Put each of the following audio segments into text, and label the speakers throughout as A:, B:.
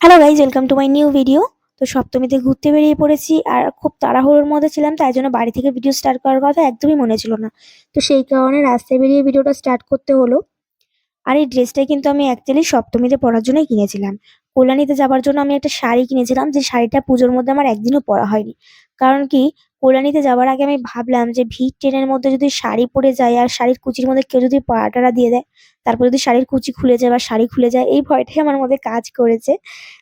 A: Hello guys, welcome to my new video. তো সপ্তমীতে ঘুরতে বেরিয়ে পড়েছি আর খুব তাড়াহুড়োর মধ্যে ছিলাম, তাই জন্য বাড়ি থেকে ভিডিও স্টার্ট করার কথা একদমই মনে ছিল না। তো সেই কারণে রাস্তায় বেরিয়ে ভিডিওটা স্টার্ট করতে হলো। আর এই ড্রেসটাই কিন্তু আমি অ্যাকচুয়ালি সপ্তমীতে পরার জন্যই কিনেছিলাম। কল্যাণীতে যাবার জন্য আমি একটা শাড়ি কিনেছিলাম, যে শাড়িটা পুজোর মধ্যে আমার একদিনও পরা হয়নি। কারণ কি, কল্যাণীতে যাবার আগে আমি ভাবলাম যে ভিড় ট্রেনের মধ্যে যদি শাড়ি পরে যাই আর শাড়ির কুচির মধ্যে কেউ যদি পাড়াটারা দিয়ে দেয়, তারপর যদি শাড়ির কুচি খুলে যায় বা শাড়ি খুলে যায়, এই ভয়টাই আমার মধ্যে কাজ করেছে।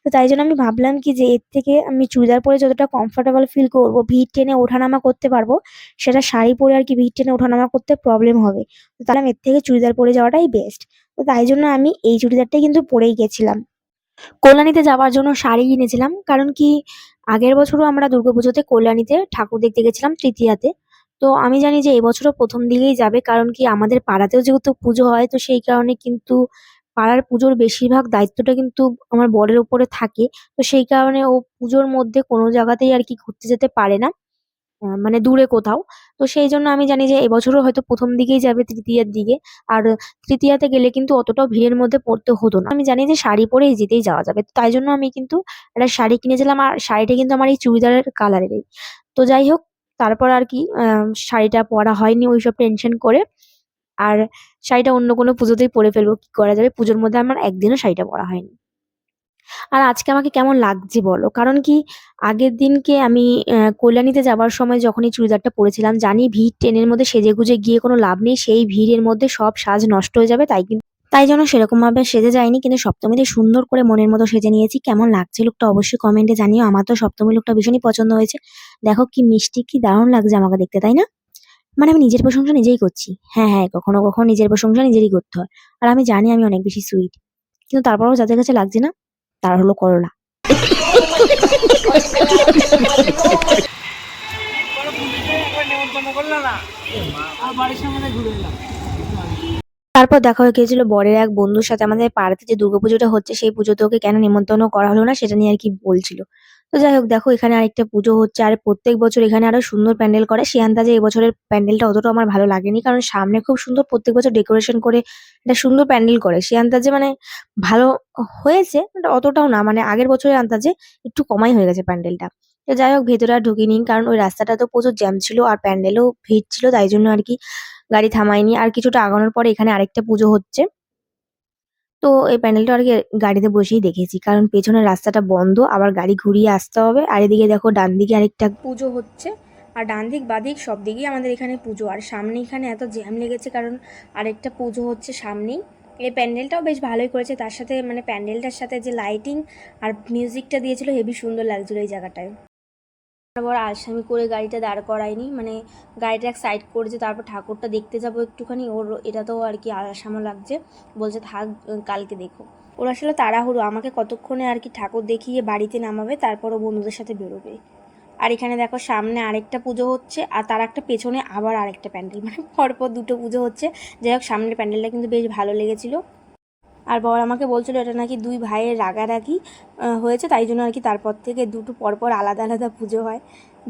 A: তো তাই জন্য আমি ভাবলাম কি যে এর থেকে আমি চুড়িদার পরে যতটা কমফোর্টেবল ফিল করবো, ভিড় ট্রেনে ওঠানামা করতে পারবো, সেটা শাড়ি পরে আর কি ভিড় ট্রেনে ওঠানামা করতে প্রবলেম হবে। তো তাহলে এর থেকে চুড়িদার পরে যাওয়াটাই বেস্ট। তো তাই জন্য আমি এই চুড়িদারটাই কিন্তু পরেই গেছিলাম। কল্যাণীতে যাওয়ার জন্য শাড়ি কিনেছিলাম, কারণ কি আগের বছরও আমরা দুর্গাপুজোতে কল্যাণীতে ঠাকুর দেখতে গেছিলাম তৃতীয়াতে। তো আমি জানি যে এবছরও প্রথম দিকেই যাবে, কারণ কি আমাদের পাড়াতেও যেহেতু পুজো হয়, তো সেই কারণে কিন্তু পাড়ার পুজোর বেশিরভাগ দায়িত্বটা কিন্তু আমার বরের উপরে থাকে। তো সেই কারণে ও পুজোর মধ্যে কোনো জায়গাতেই আর কি ঘুরতে যেতে পারে না, মানে দূরে কোথাও। তো সেই জন্য আমি জানি যে এবছরও হয়তো প্রথম দিকেই যাবে তৃতীয়ার দিকে। আর তৃতীয়াতে গেলে কিন্তু অতটাও ভিড়ের মধ্যে পড়তে হতো না। আমি জানি যে শাড়ি পরে যেতেই যাওয়া যাবে, তো তাই জন্য আমি কিন্তু একটা শাড়ি কিনেছিলাম, আর শাড়িটা কিন্তু আমার এই চুড়িদারের কালারেরই। তো যাই হোক, তারপর আর কি শাড়িটা পরা হয়নি ওইসব টেনশন করে। আর শাড়িটা অন্য কোনো পুজোতেই পরে ফেলবো, কি করা যাবে, পুজোর মধ্যে আমার একদিনও শাড়িটা পরা হয়নি। আর আজকে আমাকে কেমন লাগছে বলো, কারণ কি আগের দিনকে আমি কল্যাণীতে যাবার সময় যখন এই চুড়িদারটা পরেছিলাম, জানি ভিড় ট্রেনের মধ্যে সেজেগুজে গিয়ে কোনো লাভ নেই, সেই ভিড়ের মধ্যে সব সাজ নষ্ট হয়ে যাবে, তাই জন্য সেরকম ভাবে সেজে যায়নি, কিন্তু সপ্তমীতে সুন্দর করে মনের মতো সেজে নিয়েছি। কেমন লাগছে লুকটা অবশ্যই কমেন্টে জানিও। আমার তো সপ্তমী লুকটা ভীষণই পছন্দ হয়েছে। দেখো কি মিষ্টি, কি দারুণ লাগছে আমাকে দেখতে, তাই না? মানে আমি নিজের প্রশংসা নিজেই করছি। হ্যাঁ হ্যাঁ, কখনো কখনো নিজের প্রশংসা নিজেরই করতে হয়। আর আমি জানি আমি অনেক বেশি সুইট, কিন্তু তারপরেও যাদের কাছে লাগছে না, তারা হলো করলা। তারপর দেখা হয়ে গিয়েছিল বরের এক বন্ধুর সাথে। আমাদের পাড়াতে যে দুর্গাপুজোটা হচ্ছে, সেই পুজোতে ওকে কেন নিমন্ত্রণ করা হলো না সেটা নিয়ে আর কি বলছিল। তো যাই হোক, দেখো এখানে আরেকটা পুজো হচ্ছে, আর প্রত্যেক বছর এখানে আরো সুন্দর প্যান্ডেল করে। সে আন্দাজে এবছরের প্যান্ডেলটা অতটা আমার ভালো লাগেনি, কারণ সামনে খুব সুন্দর প্রত্যেক বছর ডেকোরেশন করে একটা সুন্দর প্যান্ডেল করে। সে আন্দাজে মানে ভালো হয়েছে, বাট অতটাও না, মানে আগের বছরের আন্দাজে একটু কমাই হয়ে গেছে প্যান্ডেলটা। তো যাই হোক, ভেতরে আর ঢুকিনি, কারণ ওই রাস্তাটা তো প্রচুর জ্যাম ছিল আর প্যান্ডেলও ভিড় ছিল, তাই জন্য আর কি গাড়ি থামাইনি। আর কিছুটা আগানোর পরে এখানে আরেকটা পুজো হচ্ছে। তো এই প্যান্ডেলটা আর কি গাড়িতে বসেই দেখেছি, কারণ পেছনের রাস্তাটা বন্ধ, আবার গাড়ি ঘুরিয়ে আসতে হবে। আর এদিকে দেখো ডান দিকে আরেকটা পুজো হচ্ছে। আর ডান দিক বাদিক সব দিকেই আমাদের এখানে পুজো, আর সামনে এখানে এত জ্যাম লেগেছে কারণ আরেকটা পুজো হচ্ছে সামনেই। এই প্যান্ডেলটাও বেশ ভালোই করেছে, তার সাথে মানে প্যান্ডেলটার সাথে যে লাইটিং আর মিউজিকটা দিয়েছিল হেবি সুন্দর লাগছিল এই জায়গাটায়। তারপর আলসামি করে গাড়িটা দাঁড় করায়নি, মানে গাড়িটা এক সাইড করেছে, তারপর ঠাকুরটা দেখতে যাবো একটুখানি। ওর এটা তো আর কি আলসামো লাগছে, বলছে থাক কালকে দেখো। ওর আসলে তাড়াহুড়ো, আমাকে কতক্ষণে আর কি ঠাকুর দেখিয়ে বাড়িতে নামাবে, তারপর ও বন্ধুদের সাথে বেরোবে। আর এখানে দেখো সামনে আরেকটা পুজো হচ্ছে, আর তার একটা পেছনে আবার আরেকটা প্যান্ডেল, মানে পরপর দুটো পুজো হচ্ছে। যাই হোক, সামনের প্যান্ডেলটা কিন্তু বেশ ভালো লেগেছিল। আর বর আমাকে বলছিল এটা নাকি দুই ভাইয়ের রাগারাগি হয়েছে, তাই জন্য আর কি তারপর থেকে দুটো পরপর আলাদা আলাদা পুজো হয়,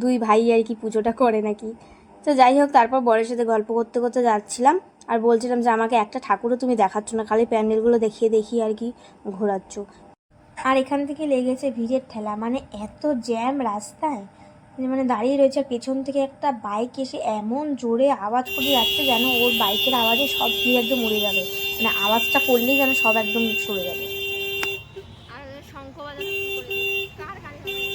A: দুই ভাই আর কি পুজোটা করে নাকি। তো যাই হোক, তারপর বরের সাথে গল্প করতে করতে যাচ্ছিলাম, আর বলছিলাম যে আমাকে একটা ঠাকুরও তুমি দেখাচ্ছ না, খালি প্যান্ডেলগুলো দেখিয়ে দেখিয়ে আর কি ঘোরাচ্ছ। আর এখান থেকে লেগেছে ভিড়ের ঠেলা, মানে এত জ্যাম রাস্তায় যে মানে দাঁড়িয়ে রয়েছে। আর পেছন থেকে একটা বাইক এসে এমন জোরে আওয়াজ করে যাচ্ছে, যেন ওর বাইকের আওয়াজে সব ভিড় একদম উড়ে যাবে, মানে আওয়াজটা করলেই যেন সব একদম সরে যাবে। আর শঙ্খ বাজানো শুরু করে দিয়েছে। কার গাড়ি হবে?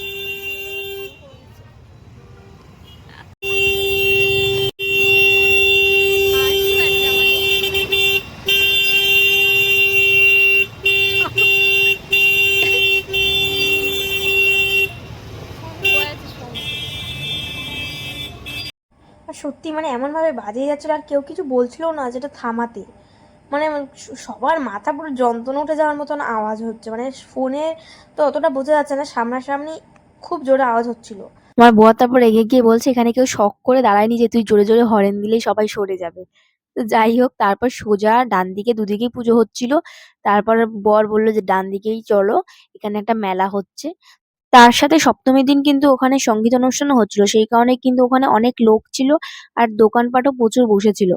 A: আর সত্যি মানে এমনভাবে বাজিয়ে যাচ্ছিল, আর কেউ কিছু বলছিল না যেটা থামাতে। মানে সবার মাথা পুরো যন্ত্রণা উঠে যাওয়ার মতন আওয়াজ হচ্ছে, মানে ফোনে তো অতটা বোঝা যাচ্ছে না, সামনাসামনি খুব জোরে আওয়াজ হচ্ছিল। আমার বর তারপর রেগে গিয়ে বলছে এখানে কেউ শখ করে দাঁড়ায়নি যে তুই জোরে জোরে হরেন দিলেই সবাই সরে যাবে। তো যাই হোক, তারপর সোজা ডান দিকে দুদিকেই পুজো হচ্ছিল। তারপর বর বললো যে ডান দিকেই চলো, এখানে একটা মেলা হচ্ছে। তার সাথে সপ্তমীর দিন কিন্তু ওখানে সঙ্গীত অনুষ্ঠানও হচ্ছিল, সেই কারণে কিন্তু ওখানে অনেক লোক ছিল, আর দোকানপাটও প্রচুর বসেছিল।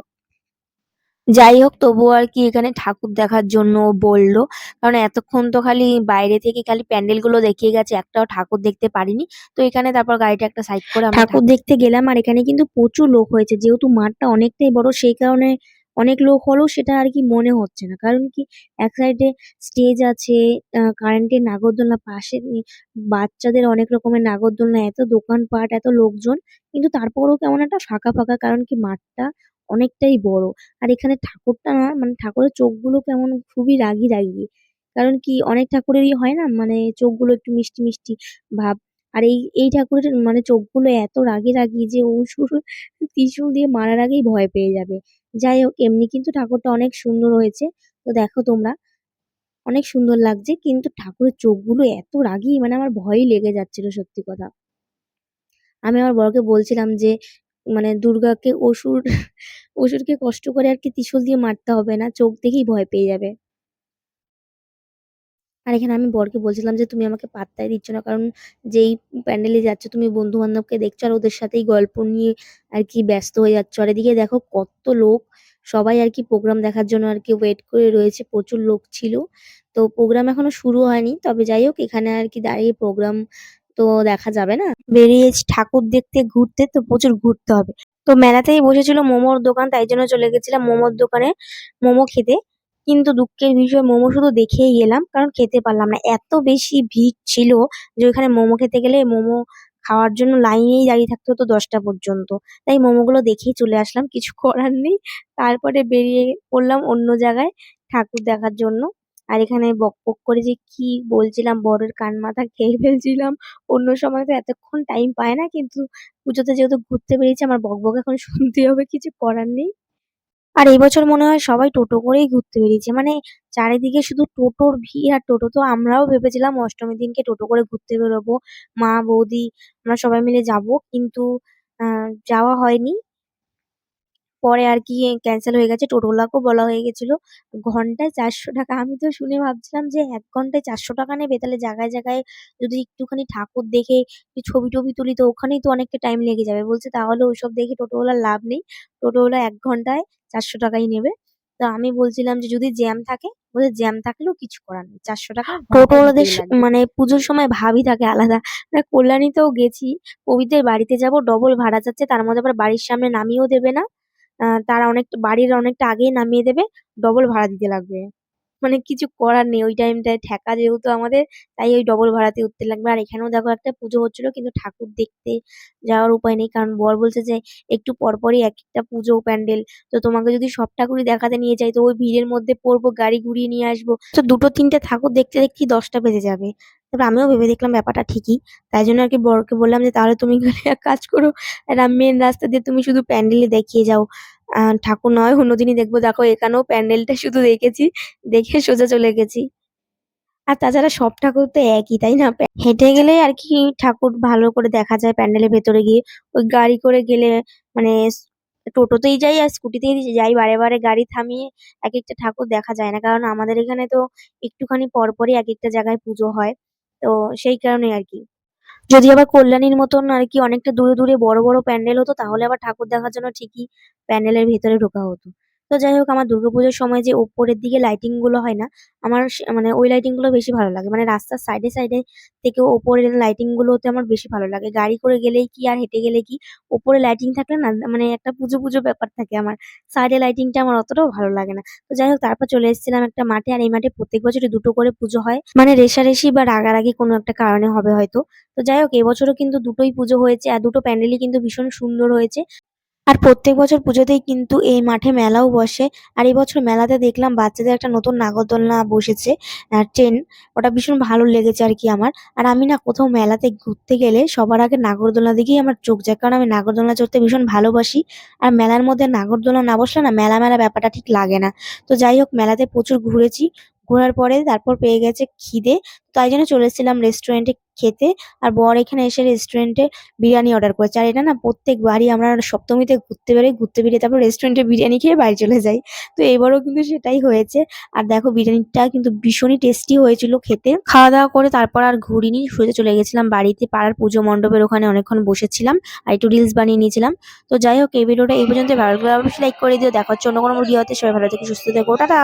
A: যাই হোক তবুও আর কি এখানে ঠাকুর দেখার জন্য বললো। কারণ এতক্ষণ তো খালি বাইরে থেকে খালি প্যান্ডেল গুলো দেখিয়ে গেছে, একটাও ঠাকুর দেখতে পারিনি। তো এখানে তারপর গাড়িটা একটা সাইড করে আমরা ঠাকুর দেখতে গেলাম। আর এখানে কিন্তু প্রচুর লোক হয়েছে, যেহেতু মাঠটা অনেকটাই বড় সেই কারণে অনেক লোক হলেও সেটা আর কি মনে হচ্ছে না। কারণ কি, এক সাইডে স্টেজ আছে, কারেন্টের নাগরদোলনা পাশে, বাচ্চাদের অনেক রকমের নাগরদোলনা, এত দোকানপাট, এত লোকজন, কিন্তু তারপরেও কেমন একটা ফাঁকা ফাঁকা, কারণ কি মাঠটা অনেকটাই বড়। আর এখানে ঠাকুরটা না, মানে ঠাকুরের চোখগুলো কেমন খুবই রাগী রাগী। কারণ কি, অনেক ঠাকুরেরই হয় না, মানে চোখগুলো একটু মিষ্টি মিষ্টি ভাব। আর এই ঠাকুরের মানে চোখগুলো এত রাগী রাগী যে অসুর ত্রিশূল দিয়ে মারার আগেই ভয় পেয়ে যাবে। যাই হোক, এমনি কিন্তু ঠাকুরটা অনেক সুন্দর হয়েছে। তো দেখো তোমরা, অনেক সুন্দর লাগছে, কিন্তু ঠাকুরের চোখগুলো এত রাগী, মানে আমার ভয়ই লেগে যাচ্ছিল সত্যি কথা। আমি আমার বরকে বলছিলাম যে মানে দুর্গাকে অসুরকে কষ্ট করে আর কি ত্রিশূল দিয়ে মারতে হবে না, চোখ দেখেই ভয় পেয়ে যাবে। আর এখানে আমি বরকে বলছিলাম যে তুমি আমাকে পাত্তাই দিচ্ছ না, কারণ যেই প্যান্ডেলে যাচ্ছ তুমি বন্ধু বান্ধবকে দেখছো আর ওদের সাথেই গল্প নিয়ে আর কি ব্যস্ত হয়ে যাচ্ছ। আর এদিকে দেখো কত লোক, সবাই আর কি প্রোগ্রাম দেখার জন্য আর কি ওয়েট করে রয়েছে, প্রচুর লোক ছিল। তো প্রোগ্রাম এখনো শুরু হয়নি, তবে যাই হোক এখানে আর কি দাঁড়িয়ে প্রোগ্রাম তো দেখা যাবে না, বেরিয়েছি ঠাকুর দেখতে ঘুরতে, তো প্রচুর ঘুরতে হবে। তো মেলাতেই বসেছিল মোমোর দোকান, তাই জন্য চলে গেছিলাম মোমোর দোকানে মোমো খেতে। কিন্তু দুঃখের বিষয়, মোমো শুধু দেখেই গেলাম, কারণ খেতে পারলাম না, এত বেশি ভিড় ছিল যে ওইখানে মোমো খেতে গেলে মোমো খাওয়ার জন্য লাইনেই দাঁড়িয়ে থাকতে হতো 10টা পর্যন্ত। তাই মোমোগুলো দেখেই চলে আসলাম, কিছু করার নেই। তারপরে বেরিয়ে পড়লাম অন্য জায়গায় ঠাকুর দেখার জন্য। আর এখানে বকবক করে যে কি বলছিলাম, বরের কান মাথা খেয়ে ফেলছিলাম। অন্য সময় তো এতক্ষণ টাইম পায় না, কিন্তু পুজোতে যেহেতু ঘুরতে বেরিয়েছি, আমার বকবক এখন শুনতেই হবে, কিছু করার নেই। আর এই বছর মনে হয় সবাই টোটো করেই ঘুরতে বেরিয়েছে, মানে চারিদিকে শুধু টোটোর ভিড় আর টোটো। তো আমরাও ভেবেছিলাম অষ্টমীর দিনকে টোটো করে ঘুরতে বেরোবো, মা বৌদি আমরা সবাই মিলে যাব, কিন্তু যাওয়া হয়নি। পরে আর কি ক্যান্সেল হয়ে গেছে, টোটোওয়ালাকেও বলা হয়ে গেছিল ঘন্টায় 400 টাকা। আমি তো শুনে ভাবছিলাম যে 1 ঘন্টায় 400 টাকা নেবে, তাহলে জায়গায় জায়গায় যদি একটুখানি ঠাকুর দেখে একটু ছবি টবি তুলি তো ওখানেই তো অনেকটা টাইম লেগে যাবে। বলছে তাহলে ওইসব দেখে টোটোওয়ালার লাভ নেই, টোটোওয়ালা 1 ঘন্টায় 400 টাকাই নেবে। তো আমি বলছিলাম যে যদি জ্যাম থাকে, বলছে জ্যাম থাকলেও কিছু করার নেই, 400 টাকা টোটোওয়ালাদের মানে পুজোর সময় ভাবই থাকে আলাদা। না, কল্যাণীতেও গেছি, প্রবীরদের বাড়িতে যাব, ডবল ভাড়া যাচ্ছে, তার মধ্যে আবার বাড়ির সামনে নামিয়েও দেবে না। তারা অনেকটা বাড়ির অনেকটা আগেই নামিয়ে দেবে, ডবল ভাড়া দিতে লাগবে। মানে কিছু করার নেই, ওই টাইমটায় ঠেকা যেহেতু আমাদের, তাই ওই ডবল ভাড়াতে উঠতে লাগবে। আর এখানেও দেখো একটা পুজো হচ্ছিল, কিন্তু ঠাকুর দেখতে যাওয়ার উপায় নেই, কারণ বর বলছে যে একটু পরপরই এক একটা পুজো প্যান্ডেল, তো তোমাকে যদি সব ঠাকুরই দেখাতে নিয়ে যাই তো ওই ভিড়ের মধ্যে পড়বো, গাড়ি ঘুরিয়ে নিয়ে আসবো, তো দুটো তিনটে ঠাকুর দেখতে দেখতেই 10টা বেজে যাবে। তারপর আমিও ভেবে দেখলাম ব্যাপারটা ঠিকই, তাই জন্য আর কি বরকে বললাম যে তাহলে তুমি গেলে এক কাজ করো, মেন রাস্তা দিয়ে তুমি শুধু প্যান্ডেলে দেখিয়ে যাও, ঠাকুর নয় অন্যদিনই দেখবো। দেখো এখানেও প্যান্ডেলটা শুধু দেখেছি, দেখে সোজা চলে গেছি। আর তাছাড়া সব ঠাকুর তো একই, তাই না? হেঁটে গেলে আর কি ঠাকুর ভালো করে দেখা যায় প্যান্ডেলের ভেতরে গিয়ে। ওই গাড়ি করে গেলে মানে টোটোতেই যাই আর স্কুটিতেই যাই, বারে বারে গাড়ি থামিয়ে এক একটা ঠাকুর দেখা যায় না, কারণ আমাদের এখানে তো একটুখানি পর পরই এক একটা জায়গায় পুজো হয়। তো সেই কারণে আর কি, যদি আবার কল্যাণীর মতন আর কি অনেকটা দূরে দূরে বড় বড় প্যান্ডেল হতো, তাহলে আবার ঠাকুর দেখার জন্য ঠিকই প্যান্ডেলের ভেতরে ঢোকা হতো। তো যাই হোক, আমার দুর্গাপুজোর সময় যে ওপরের দিকে লাইটিং গুলো হয় না, আমার মানে ওই লাইটিং গুলো বেশি ভালো লাগে, মানে রাস্তার সাইডে সাইডে থেকে ওপরের লাইটিং গুলোতে আমার বেশি ভালো লাগে। গাড়ি করে গেলেই কি আর হেঁটে গেলে কি, ওপরে লাইটিং থাকলে না মানে একটা পুজো পুজো ব্যাপার থাকে, আমার সাইডে লাইটিংটা আমার অতটাও ভালো লাগে না। তো যাই হোক, তারপর চলে এসেছিলাম একটা মাঠে, আর এই মাঠে প্রত্যেক বছরই দুটো করে পুজো হয়, মানে রেষারেষি বা রাগারাগি কোনো একটা কারণে হবে হয়তো। তো যাই হোক, এবছরও কিন্তু দুটোই পুজো হয়েছে, আর দুটো প্যান্ডেলই কিন্তু ভীষণ সুন্দর হয়েছে। আর প্রত্যেক বছর পুজোতেই কিন্তু এই মাঠে মেলাও বসে। আর এবছর মেলাতে দেখলাম বাচ্চাদের একটা নতুন নাগরদোলনা বসেছে, ট্রেন, ওটা ভীষণ ভালো লেগেছে আর কি আমার। আর আমি না কোথাও মেলাতে ঘুরতে গেলে সবার আগে নাগরদোলনা দিকেই আমার চোখ যায়, কারণ আমি নাগরদোলনা চড়তে ভীষণ ভালোবাসি। আর মেলার মধ্যে নাগরদোলনা না বসলে না মেলা মেলা ব্যাপারটা ঠিক লাগে না। তো যাই হোক, মেলাতে প্রচুর ঘুরেছি, ঘোরার পরে তারপর পেয়ে গেছে খিদে, তাই জন্য চলে এসেছিলাম রেস্টুরেন্টে খেতে। আর বর এখানে এসে রেস্টুরেন্টে বিরিয়ানি অর্ডার করেছে। আর এটা না প্রত্যেকবারই আমরা সপ্তমীতে ঘুরতে বেরোই, ঘুরতে বেরিয়ে তারপর রেস্টুরেন্টে বিরিয়ানি খেয়ে বাড়ি চলে যাই। তো এবারও কিন্তু সেটাই হয়েছে। আর দেখো বিরিয়ানিটা কিন্তু ভীষণই টেস্টি হয়েছিল খেতে। খাওয়া দাওয়া করে তারপর আর ঘুরিনি, শুতে চলে গেছিলাম বাড়িতে। পাড়ার পুজো মণ্ডপের ওখানে অনেকক্ষণ বসেছিলাম আর একটু রিলস বানিয়ে নিয়েছিলাম। তো যাই হোক, এই ভিডিওটা এই পর্যন্ত, ভালো লাগলে অবশ্যই লাইক করে দিও। দেখা হচ্ছে অন্য কোনো ভিডিওতে। সবাই ভালো থেকে সুস্থ থেকো, টাটা।